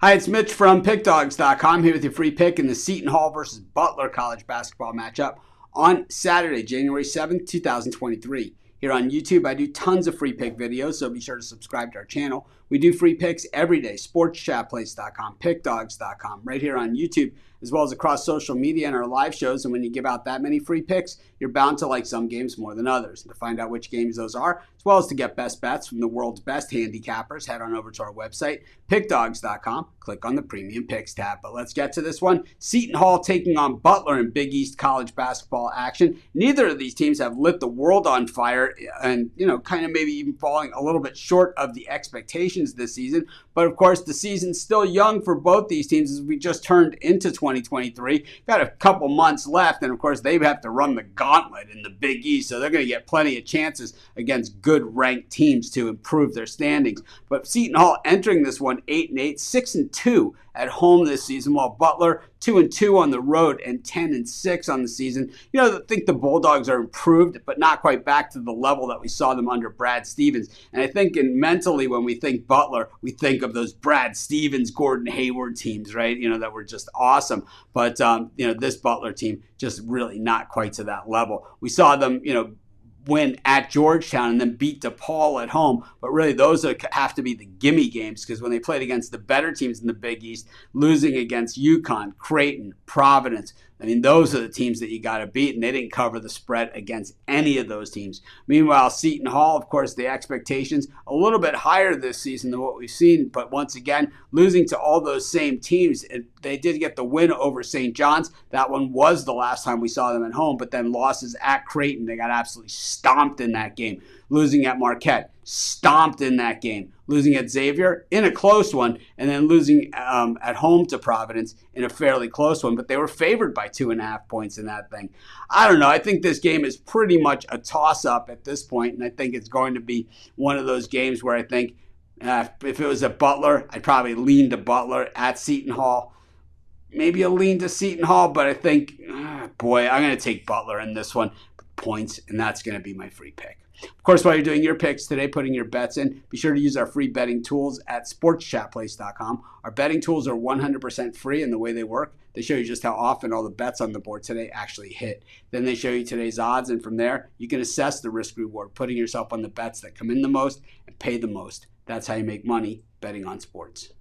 Hi, it's Mitch from Pickdawgz.com here with your free pick in the Seton Hall versus Butler college basketball matchup on Saturday, January 7th, 2023. Here on YouTube, I do tons of free pick videos, so be sure to subscribe to our channel. We do free picks every day, sportschatplace.com, pickdawgz.com, right here on YouTube, as well as across social media and our live shows. And when you give out that many free picks, you're bound to like some games more than others. And to find out which games those are, as well as to get best bets from the world's best handicappers, head on over to our website, pickdawgz.com, click on the Premium Picks tab. But let's get to this one. Seton Hall taking on Butler in Big East college basketball action. Neither of these teams have lit the world on fire and, kind of maybe even falling a little bit short of the expectations this season. But of course, the season's still young for both these teams as we just turned into 2023. Got a couple months left, and of course, they have to run the gauntlet in the Big East, so they're going to get plenty of chances against good ranked teams to improve their standings. But Seton Hall entering this one 8-8, 6-2 at home this season, while Butler 2-2 on the road and 10-6 on the season. I think the Bulldogs are improved, but not quite back to the level that we saw them under Brad Stevens. And I think mentally, when we think Butler, we think of those Brad Stevens, Gordon Hayward teams, right? That were just awesome. But, this Butler team just really not quite to that level. We saw them, win at Georgetown and then beat DePaul at home. But really, those have to be the gimme games, because when they played against the better teams in the Big East, losing against UConn, Creighton, Providence, those are the teams that you got to beat, and they didn't cover the spread against any of those teams. Meanwhile, Seton Hall, of course, the expectations a little bit higher this season than what we've seen, but once again, losing to all those same teams. They did get the win over St. John's. That one was the last time we saw them at home, but then losses at Creighton. They got absolutely stomped in that game. Losing at Marquette, stomped in that game. Losing at Xavier in a close one, and then losing at home to Providence in a fairly close one, but they were favored by 2.5 points in that thing. I don't know. I think this game is pretty much a toss-up at this point, and I think it's going to be one of those games where I think if it was at Butler, I'd probably lean to Butler. At Seton Hall, maybe a lean to Seton Hall, but I think, I'm going to take Butler in this one. Points, and that's going to be my free pick. Of course, while you're doing your picks today, putting your bets in, be sure to use our free betting tools at sportschatplace.com. Our betting tools are 100% free, and the way they work, they show you just how often all the bets on the board today actually hit. Then they show you today's odds, and from there, you can assess the risk-reward, putting yourself on the bets that come in the most and pay the most. That's how you make money betting on sports.